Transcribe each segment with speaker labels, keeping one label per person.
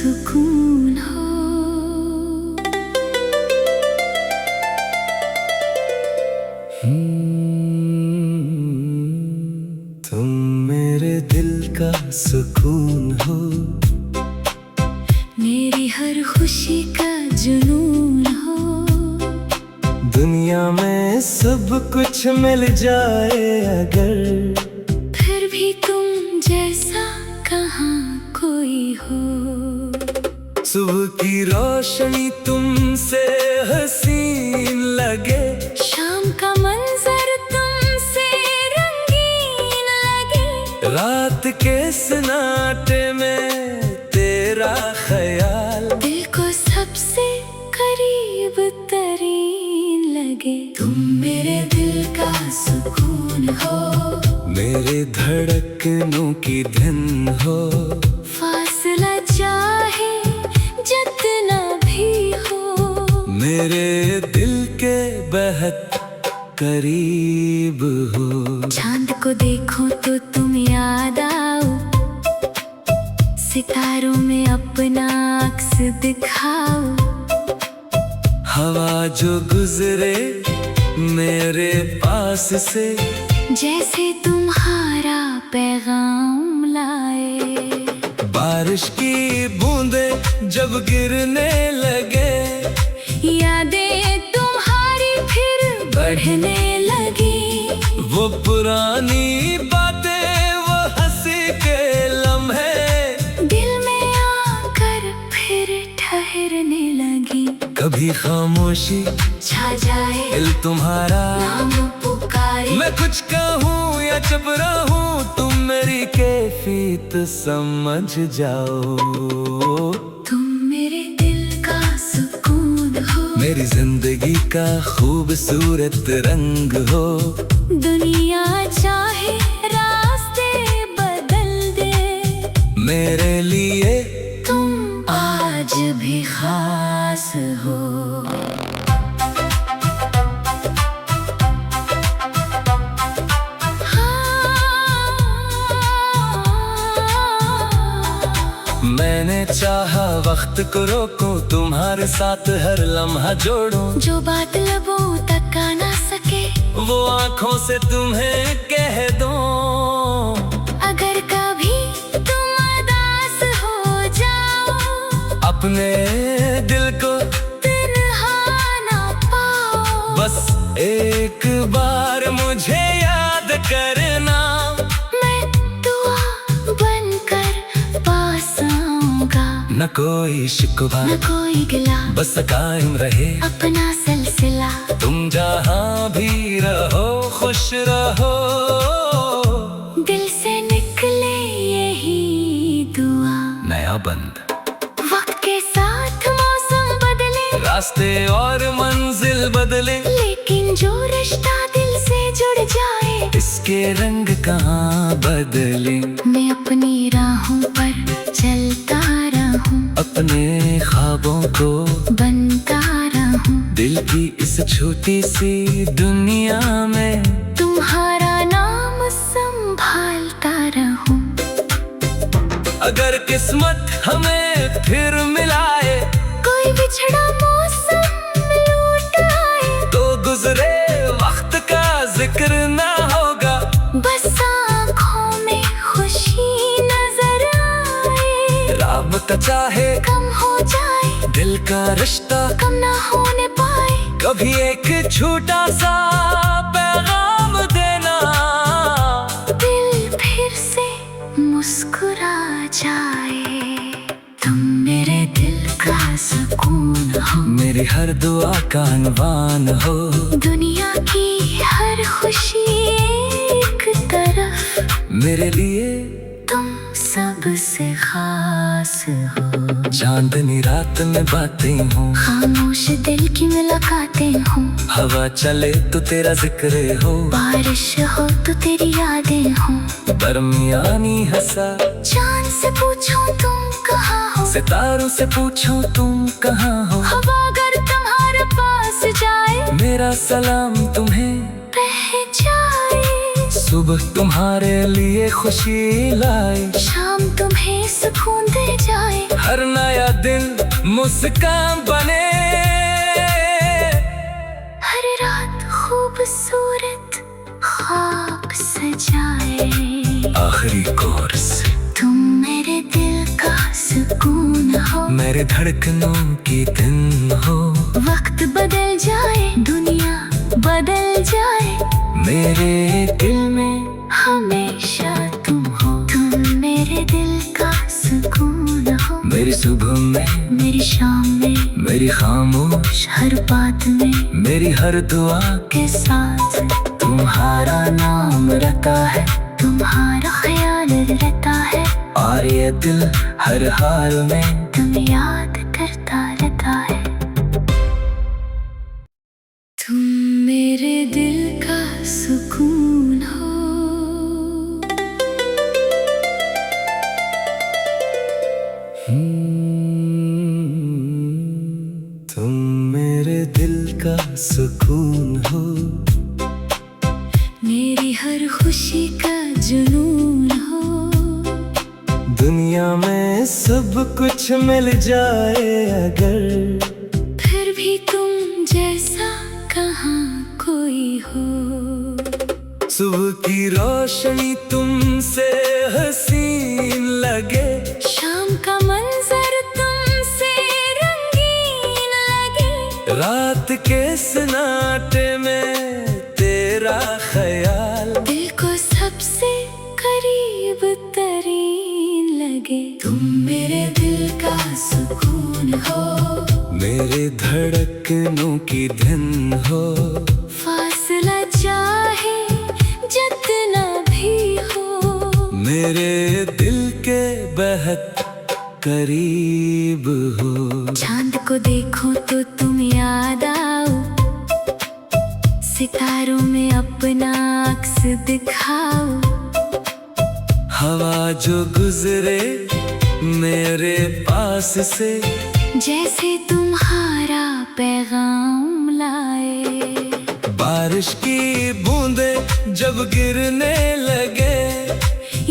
Speaker 1: सुकून हो।
Speaker 2: तुम मेरे दिल का सुकून हो,
Speaker 1: मेरी हर खुशी का जुनून हो।
Speaker 2: दुनिया में सब कुछ मिल जाए अगर,
Speaker 1: फिर भी तुम जैसा कहाँ कोई हो।
Speaker 2: सुबह की रोशनी तुमसे हसीन लगे,
Speaker 1: शाम का मंजर तुमसे रंगीन लगे।
Speaker 2: रात के सन्नाटे में तेरा ख्याल
Speaker 1: दिल को सबसे करीब तरीन लगे। तुम मेरे दिल का सुकून हो,
Speaker 2: मेरे धड़कनों की धन हो।
Speaker 1: फासला चाहे जितना भी हो,
Speaker 2: मेरे दिल के बेहद करीब हो।
Speaker 1: चांद को देखो तो तुम याद आओ, सितारों में अपना अक्स दिखाओ।
Speaker 2: हवा जो गुजरे मेरे पास से,
Speaker 1: जैसे तुम्हारा पैगाम लाए।
Speaker 2: बारिश की बूंदें जब गिरने लगे,
Speaker 1: यादें तुम्हारी फिर बढ़ने लगी।
Speaker 2: वो पुरानी बातें, वो हंसी के लम्हे
Speaker 1: दिल में आकर फिर ठहरने लगी।
Speaker 2: कभी खामोशी
Speaker 1: छा जाए,
Speaker 2: दिल तुम्हारा
Speaker 1: नाम पुकारे।
Speaker 2: मैं कुछ कहूँ या चुप रहूं, तुम मेरी कैफियत समझ जाओ।
Speaker 1: तुम मेरे दिल का सुकून हो,
Speaker 2: मेरी जिंदगी का खूबसूरत रंग हो।
Speaker 1: दुनिया चाहे रास्ते बदल दे,
Speaker 2: मेरे लिए
Speaker 1: तुम आज भी खास हो।
Speaker 2: मैंने चाहा वक्त को रोकूं, तुम्हारे साथ हर लम्हा जोड़ूं।
Speaker 1: जो बात लबों तक आ ना सके,
Speaker 2: वो आँखों से तुम्हें कह दूं।
Speaker 1: अगर कभी तुम उदास हो जाओ,
Speaker 2: अपने दिल को
Speaker 1: तन्हा ना पाओ।
Speaker 2: बस एक बार मुझे याद करना,
Speaker 1: मैं दुआ बनकर पास आऊंगा।
Speaker 2: न कोई शिकवा
Speaker 1: न कोई गिला,
Speaker 2: बस कायम रहे
Speaker 1: अपना सिलसिला।
Speaker 2: तुम जहाँ भी रहो खुश रहो।
Speaker 1: दिल से निकले यही दुआ।
Speaker 2: नया बंद
Speaker 1: वक्त के साथ मौसम बदले,
Speaker 2: रास्ते और मंजिल बदले,
Speaker 1: लेकिन जो रिश्ता दिल से जुड़ जाए,
Speaker 2: इसके रंग कहाँ बदले।
Speaker 1: मैं अपनी राहों पर चलता रहूं,
Speaker 2: अपने ख्वाबों को
Speaker 1: बनता रहूं।
Speaker 2: दिल की इस छोटी सी दुनिया में
Speaker 1: तुम्हारा नाम संभालता रहूं।
Speaker 2: अगर किस्मत हमें फिर मिलाए,
Speaker 1: कोई बिछड़ा मौसम लौट आए,
Speaker 2: तो गुजरे वक्त का जिक्र ना होगा।
Speaker 1: बस आँखों में खुशी नजर आए।
Speaker 2: राबता चाहे
Speaker 1: कम हो जाए,
Speaker 2: दिल का रिश्ता
Speaker 1: कम ना होने पाए।
Speaker 2: कभी एक छोटा सा पैगाम देना,
Speaker 1: दिल फिर से मुस्कुरा जाए। तुम मेरे दिल का सुकून हो,
Speaker 2: मेरी हर दुआ का अनवान हो।
Speaker 1: दुनिया की हर खुशी एक तरफ,
Speaker 2: मेरे लिए
Speaker 1: तुम सबसे खास हो।
Speaker 2: चांदनी रात में बातें हूँ,
Speaker 1: खामोश दिल की मुलाकातें हूँ।
Speaker 2: हवा चले तो तेरा जिक्र हो,
Speaker 1: बारिश हो तो तेरी यादें हों।
Speaker 2: दरमियानी हंसा
Speaker 1: चांद से पूछूं तुम कहाँ हो,
Speaker 2: सितारों से पूछूं तुम कहाँ हो।
Speaker 1: हवा अगर तुम्हारे पास जाए,
Speaker 2: मेरा सलाम तुम्हें
Speaker 1: रह जाए।
Speaker 2: सुबह तुम्हारे लिए खुशी लाए,
Speaker 1: शाम तुम्हें हमें सुकून दे जाए।
Speaker 2: हर नया दिन मुस्कान बने,
Speaker 1: हर रात खूबसूरत ख्वाब सजाए।
Speaker 2: आखिरी कोर्स
Speaker 1: तुम मेरे दिल का सुकून हो,
Speaker 2: मेरे धड़कनों की धुन हो।
Speaker 1: वक्त बदल जाए, दुनिया बदल जाए,
Speaker 2: मेरे दिल में
Speaker 1: हमेशा तुम हो। तुम मेरे दिल का सुकून हो,
Speaker 2: मेरी सुबह में,
Speaker 1: मेरी शाम में,
Speaker 2: मेरी खामोश
Speaker 1: हर बात में,
Speaker 2: मेरी हर दुआ
Speaker 1: के साथ
Speaker 2: तुम्हारा नाम रहता है।
Speaker 1: तुम्हारा ख्याल रहता है,
Speaker 2: और ये दिल हर हाल में
Speaker 1: तुम्हें याद करता रहता है। तुम मेरे दिल का सुकून हो।
Speaker 2: तुम मेरे दिल का सुकून हो,
Speaker 1: मेरी हर खुशी का जुनून हो।
Speaker 2: दुनिया में सब कुछ मिल जाए अगर,
Speaker 1: फिर भी तुम जैसा कहाँ कोई हो।
Speaker 2: सुबह की रोशनी तुमसे हसीन लगे,
Speaker 1: शाम का मंजर तुमसे रंगीन लगे।
Speaker 2: रात के सन्नाटे में तेरा ख्याल
Speaker 1: दिल को सबसे करीब तरीन लगे। तुम मेरे दिल का सुकून हो,
Speaker 2: मेरे धड़कनों की धुन हो।
Speaker 1: फासला चाहे जितना भी हो,
Speaker 2: मेरे दिल के बेहद करीब हो।
Speaker 1: चांद को देखो तो तुम याद आओ, सितारों में अपना अक्स दिखाओ।
Speaker 2: हवा जो गुजरे मेरे पास से,
Speaker 1: जैसे तुम्हारा पैगाम लाए।
Speaker 2: बारिश की बूंदें जब गिरने लगे,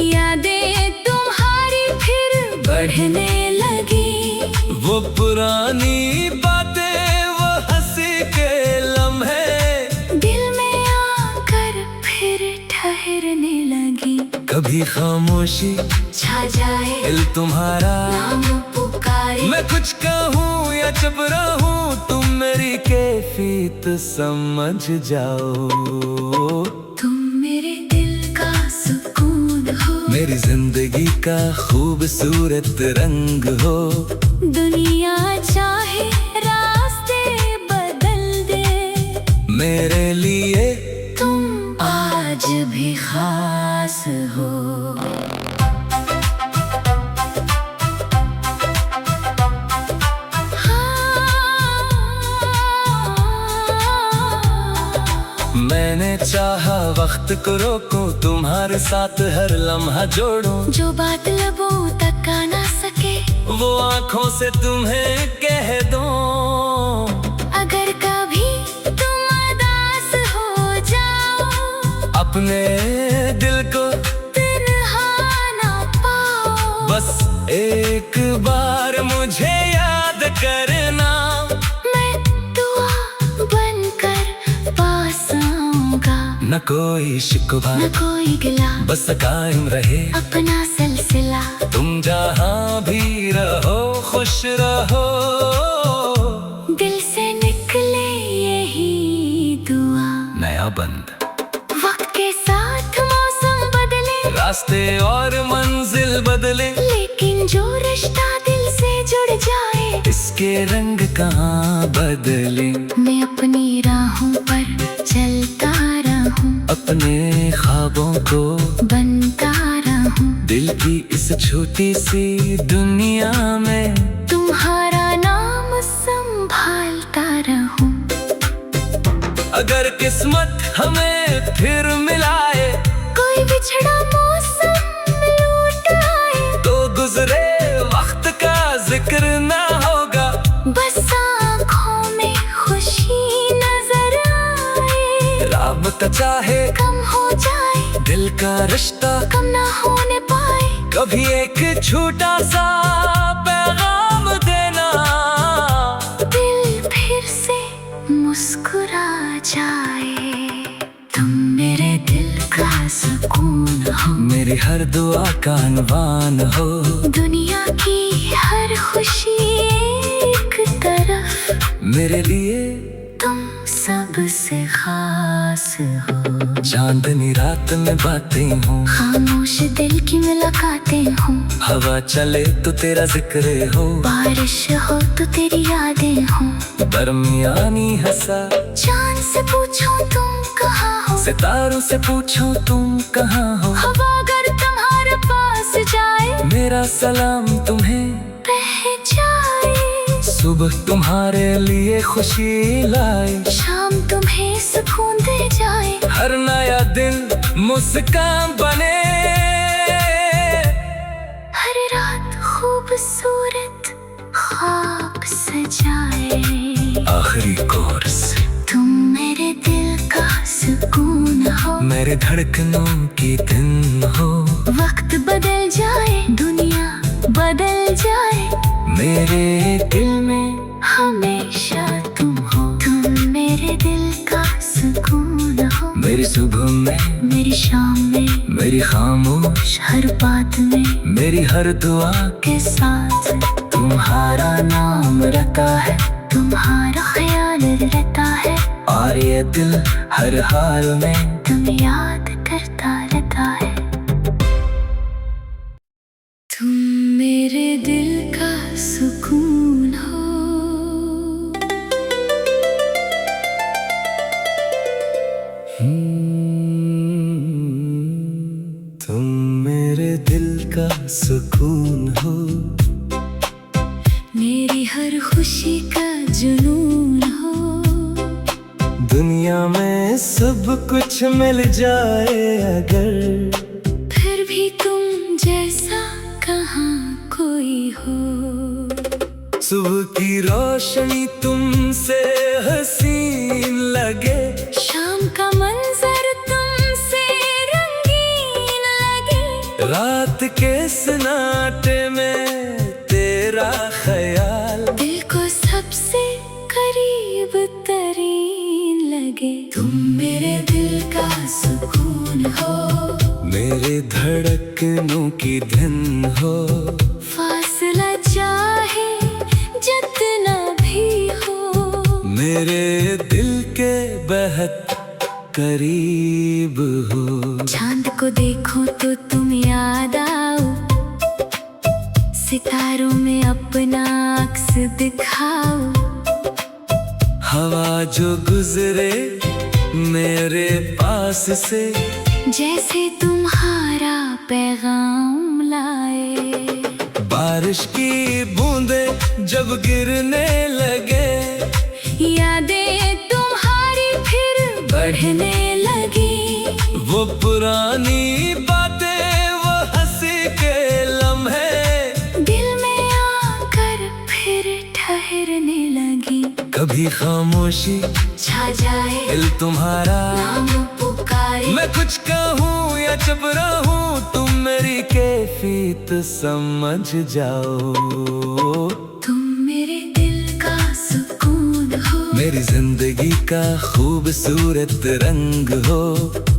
Speaker 1: यादें तुम्हारी फिर बढ़ने लगी।
Speaker 2: वो पुरानी बातें, वो हंसी के लम्हे
Speaker 1: दिल में आकर फिर ठहरने लगी।
Speaker 2: कभी खामोशी
Speaker 1: छा जाए,
Speaker 2: दिल तुम्हारा
Speaker 1: नाम पुकारे।
Speaker 2: मैं कुछ कहूँ या चुप रहूं, तुम मेरी कैफियत समझ जाओ।
Speaker 1: तुम मेरे दिल का सुकून हो,
Speaker 2: मेरी जिंदगी का खूबसूरत रंग हो।
Speaker 1: दुनिया चाहे रास्ते बदल दे,
Speaker 2: मेरे लिए
Speaker 1: तुम आज भी खास हो।
Speaker 2: मैंने चाहा वक्त को रोकूं, तुम्हारे साथ हर लम्हा जोड़ूं।
Speaker 1: जो बात लबों तक आ ना सके,
Speaker 2: वो आँखों से तुम्हें कह दूं।
Speaker 1: अगर कभी तुम उदास हो जाओ,
Speaker 2: अपने दिल को
Speaker 1: तन्हा ना पाओ।
Speaker 2: बस एक बार मुझे याद करना,
Speaker 1: मैं दुआ बनकर पास आऊंगा।
Speaker 2: न कोई शिकवा
Speaker 1: न कोई गिला,
Speaker 2: बस कायम रहे
Speaker 1: अपना सिलसिला।
Speaker 2: तुम जहाँ भी रहो खुश रहो।
Speaker 1: दिल से निकले यही दुआ।
Speaker 2: नया बंद
Speaker 1: वक्त के साथ मौसम बदले,
Speaker 2: रास्ते और मंजिल बदले,
Speaker 1: लेकिन जो रिश्ता दिल से जुड़ जाए,
Speaker 2: इसके रंग कहाँ बदले।
Speaker 1: मैं अपनी राहों पर चलता रहूं,
Speaker 2: अपने ख्वाबों को
Speaker 1: बनता रहूं।
Speaker 2: दिल की इस छोटी सी दुनिया में
Speaker 1: तुम्हारा नाम संभालता रहूं।
Speaker 2: अगर किस्मत हमें फिर मिलाए,
Speaker 1: कोई बिछड़ा मौसम लौट आए,
Speaker 2: तो गुजरे वक्त का जिक्र ना होगा।
Speaker 1: बस आँखों में खुशी नजर आए।
Speaker 2: राबता चाहे
Speaker 1: कम हो जाए,
Speaker 2: दिल का रिश्ता
Speaker 1: कम ना होने पाए।
Speaker 2: कभी एक छोटा सा पैगाम देना,
Speaker 1: दिल फिर से मुस्कुरा जाए। तुम मेरे दिल का सुकून हो,
Speaker 2: मेरी हर दुआ का अनवान हो।
Speaker 1: दुनिया की हर खुशी एक तरफ,
Speaker 2: मेरे लिए
Speaker 1: तुम सबसे खास हो।
Speaker 2: चांदनी रात में बातें हूँ,
Speaker 1: खामोश दिल की मुलाकातें हूँ।
Speaker 2: हवा चले तो तेरा जिक्र हो,
Speaker 1: बारिश हो तो तेरी यादें हों।
Speaker 2: दरमियानी हंसा
Speaker 1: चांद से पूछूं तुम कहाँ हो,
Speaker 2: सितारों से पूछो तुम कहाँ हो।
Speaker 1: हवा अगर तुम्हारे पास जाए,
Speaker 2: मेरा सलाम तुम्हें
Speaker 1: बह जाए।
Speaker 2: सुबह तुम्हारे लिए खुशी लाए,
Speaker 1: शाम तुम्हें सुकून दे जाए।
Speaker 2: हर नया दिन मुस्कान बने,
Speaker 1: हर रात खूबसूरत ख्वाब सजाए।
Speaker 2: आखिरी कोर्स
Speaker 1: तुम मेरे दिल का सुकून हो,
Speaker 2: मेरे धड़कनों की धुन हो।
Speaker 1: वक्त बदल जाए, दुनिया बदल जाए,
Speaker 2: मेरे दिल में
Speaker 1: हमेशा तुम हो। तुम मेरे दिल का सुकून हो,
Speaker 2: मेरी सुबह में,
Speaker 1: मेरी शाम में,
Speaker 2: मेरी खामोश
Speaker 1: हर बात में,
Speaker 2: मेरी हर दुआ
Speaker 1: के साथ
Speaker 2: तुम्हारा नाम रहता है।
Speaker 1: तुम्हारा ख्याल रहता है,
Speaker 2: और ये दिल हर हाल में
Speaker 1: तुम याद करता रहता है। तुम मेरे दिल का सुकून हो।
Speaker 2: तुम मेरे दिल का सुकून हो,
Speaker 1: मेरी हर खुशी का जुनून हो।
Speaker 2: दुनिया में सब कुछ मिल जाए अगर,
Speaker 1: फिर भी तुम जैसा कहाँ कोई हो।
Speaker 2: सुबह की रोशनी तुमसे हसीन लगे,
Speaker 1: शाम का मंजर तुमसे रंगीन लगे।
Speaker 2: रात के सन्नाटे में तेरा ख्याल
Speaker 1: दिल को सबसे करीब तरीन लगे। तुम मेरे दिल का सुकून हो,
Speaker 2: मेरे धड़कनों की धुन हो।
Speaker 1: फासला चाहे जितना भी हो,
Speaker 2: मेरे दिल के बेहद करीब हो।
Speaker 1: चांद को देखो तो तुम याद आओ, सितारों में अपना अक्स दिखाओ।
Speaker 2: हवा जो गुजरे मेरे पास से,
Speaker 1: जैसे तुम्हारा पैगाम लाए।
Speaker 2: बारिश की बूंदें जब गिरने लगे,
Speaker 1: यादें तुम्हारी फिर बढ़ने लगी।
Speaker 2: वो पुरानी बातें, वो हंसी के लम्हे
Speaker 1: दिल में आकर फिर ठहरने लगी।
Speaker 2: कभी खामोशी
Speaker 1: छा जाए,
Speaker 2: दिल तुम्हारा
Speaker 1: नाम पुकारे।
Speaker 2: मैं कुछ कहूँ या चुप रहूं, तुम मेरी कैफियत समझ जाओ।
Speaker 1: तुम मेरे दिल का सुकून हो,
Speaker 2: मेरी जिंदगी का खूबसूरत रंग हो।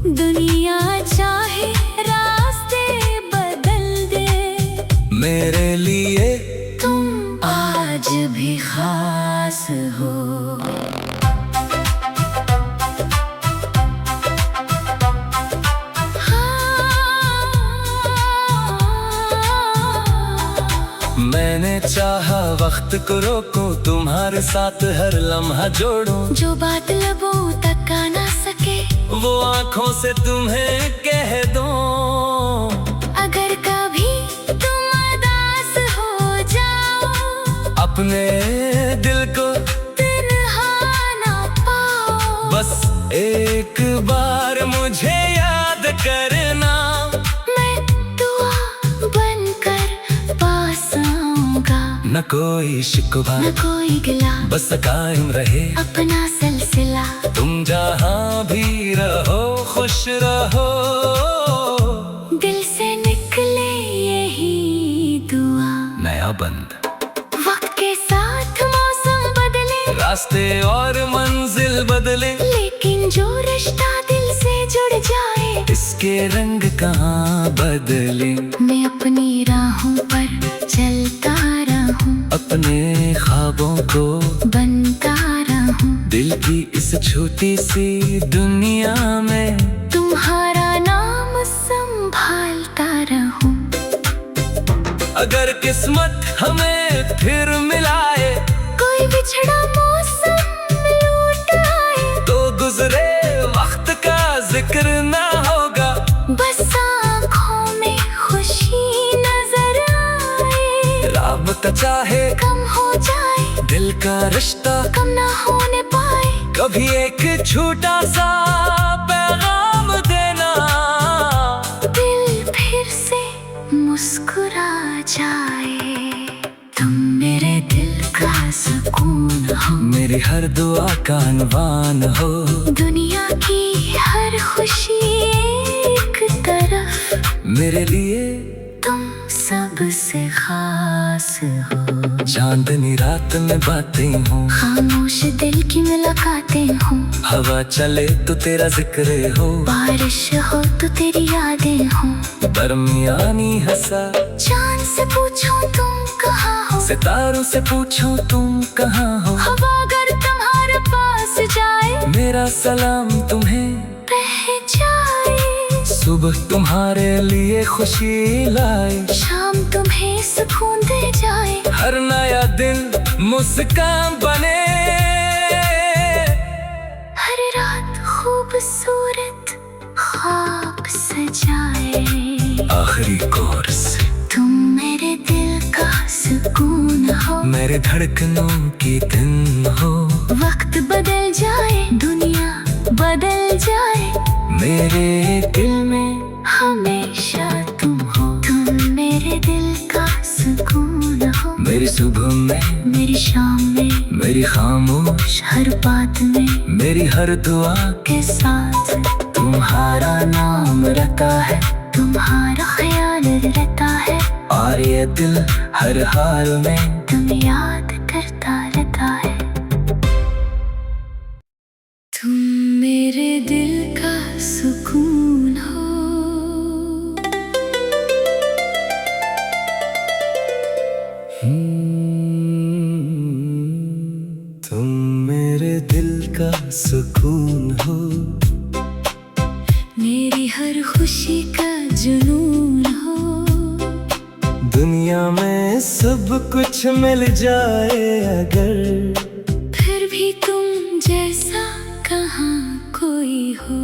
Speaker 1: दुनिया चाहे रास्ते बदल दे,
Speaker 2: मेरे लिए
Speaker 1: तुम आज भी खास हो।
Speaker 2: मैंने चाहा वक्त को रोकूं, तुम्हारे साथ हर लम्हा जोड़ूं।
Speaker 1: जो बात लबों तक आ ना सके,
Speaker 2: वो आँखों से तुम्हें कह दूं।
Speaker 1: अगर कभी तुम उदास हो जाओ,
Speaker 2: अपने दिल को
Speaker 1: तन्हा ना पाओ।
Speaker 2: बस एक बार मुझे याद करना,
Speaker 1: मैं दुआ बनकर पास आऊंगा।
Speaker 2: न कोई शिकवा
Speaker 1: न कोई गिला,
Speaker 2: बस कायम रहे
Speaker 1: अपना सिलसिला।
Speaker 2: तुम जहाँ भी रहो खुश रहो।
Speaker 1: दिल से निकले
Speaker 2: बंद।
Speaker 1: वक्त के साथ मौसम बदले,
Speaker 2: रास्ते और मंजिल बदले,
Speaker 1: लेकिन जो रिश्ता दिल से जुड़ जाए,
Speaker 2: इसके रंग कहाँ बदले।
Speaker 1: मैं अपनी राहों पर चलता रहूं,
Speaker 2: अपने ख्वाबों को
Speaker 1: बनता रहूं,
Speaker 2: दिल की इस छोटी सी दुनिया में
Speaker 1: तुम्हारा नाम संभालता रहूं।
Speaker 2: अगर किस्मत हमें फिर मिलाए,
Speaker 1: कोई बिछड़ा मौसम लौट आए,
Speaker 2: तो गुजरे वक्त का जिक्र ना होगा,
Speaker 1: बस आँखों में खुशी नजर आए।
Speaker 2: राबता चाहे
Speaker 1: कम हो जाए,
Speaker 2: दिल का रिश्ता
Speaker 1: कम ना होने पाए,
Speaker 2: कभी एक छोटा सा पैगाम देना,
Speaker 1: दिल फिर से मुस्कुरा जाए। तुम मेरे दिल का सुकून हो,
Speaker 2: मेरी हर दुआ का अनवान हो,
Speaker 1: दुनिया की हर खुशी एक तरफ,
Speaker 2: मेरे लिए
Speaker 1: तुम सबसे खास हो।
Speaker 2: चांदनी रात में बातें हो,
Speaker 1: खामोश दिल की मुलाकातें हो,
Speaker 2: हवा चले तो तेरा जिक्र हो,
Speaker 1: बारिश हो तो तेरी यादें हो,
Speaker 2: दरमियानी हंसा
Speaker 1: चांद से पूछूं तुम कहाँ हो,
Speaker 2: सितारों से पूछो तुम कहाँ हो,
Speaker 1: हवा अगर तुम्हारे पास जाए,
Speaker 2: मेरा सलाम तुम्हें
Speaker 1: रह जाए।
Speaker 2: सुबह तुम्हारे लिए खुशी लाए,
Speaker 1: शाम तुम्हें सुकून दे जाए,
Speaker 2: हर नया दिन मुस्कान बने,
Speaker 1: हर रात खूबसूरत ख्वाब सजाए।
Speaker 2: आखिरी कोर्स
Speaker 1: तुम मेरे दिल का सुकून हो,
Speaker 2: मेरे धड़कनों की धुन हो,
Speaker 1: वक्त बदल जाए, दुनिया बदल जाए,
Speaker 2: मेरे दिल में
Speaker 1: हमेशा तुम हो। तुम मेरे दिल का सुकून हो,
Speaker 2: मेरी सुबह में,
Speaker 1: मेरी शाम में,
Speaker 2: मेरी खामोश
Speaker 1: हर बात में,
Speaker 2: मेरी हर दुआ
Speaker 1: के साथ
Speaker 2: तुम्हारा नाम रहता है,
Speaker 1: तुम्हारा ख्याल रहता है,
Speaker 2: और ये दिल हर हाल में
Speaker 1: तुम याद करता रहता है। तुम मेरे दिल का सुकून हो।
Speaker 2: तुम मेरे दिल का सुकून हो,
Speaker 1: मेरी हर खुशी का जुनून हो,
Speaker 2: दुनिया में सब कुछ मिल जाए अगर,
Speaker 1: फिर भी तुम जैसा कहाँ कोई हो।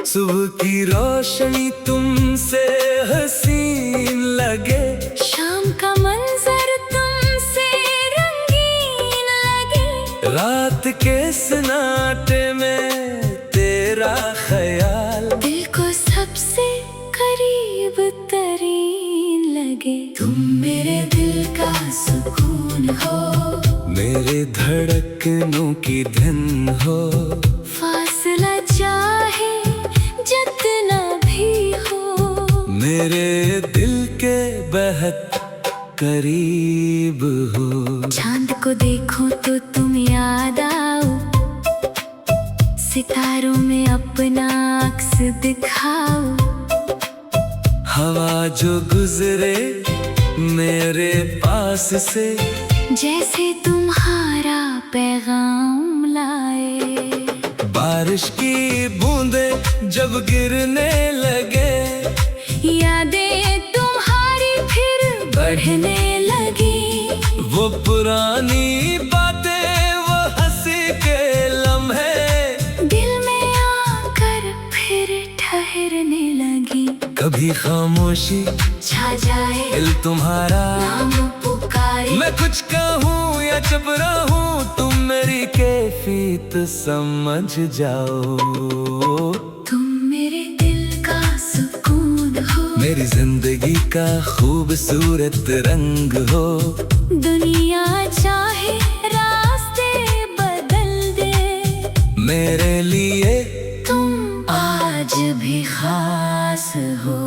Speaker 2: सुबह की रोशनी तुमसे हसीन लगे,
Speaker 1: शाम का मंजर तुमसे रंगीन लगे,
Speaker 2: रात के सन्नाटे में तेरा ख्याल
Speaker 1: दिल को सबसे करीब तरीन लगे। तुम मेरे दिल का सुकून हो,
Speaker 2: मेरे धड़कनों की धुन हो,
Speaker 1: फासला चाहे जितना भी हो,
Speaker 2: मेरे दिल के बेहद करीब हो।
Speaker 1: चांद को देखो तो तुम याद आओ, सितारों में अपना अक्स दिखाओ,
Speaker 2: हवा जो गुजरे मेरे पास से,
Speaker 1: जैसे तुम्हारा पैगाम लाए।
Speaker 2: बारिश की बूंदें जब गिरने लगे,
Speaker 1: यादें तुम्हारी फिर बढ़ने लगी,
Speaker 2: वो पुरानी बातें, वो हंसी के लम्हे
Speaker 1: दिल में आकर फिर ठहरने लगी।
Speaker 2: कभी खामोशी
Speaker 1: छा जाए,
Speaker 2: दिल तुम्हारा
Speaker 1: नाम पुकारे,
Speaker 2: मैं कुछ कहूँ या चुप रहूँ, तुम मेरी कैफियत समझ जाओ।
Speaker 1: तुम मेरे दिल का सुकून हो,
Speaker 2: मेरी जिंदगी का खूबसूरत रंग हो,
Speaker 1: दुनिया चाहे रास्ते बदल दे,
Speaker 2: मेरे लिए
Speaker 1: तुम आज भी खास हो।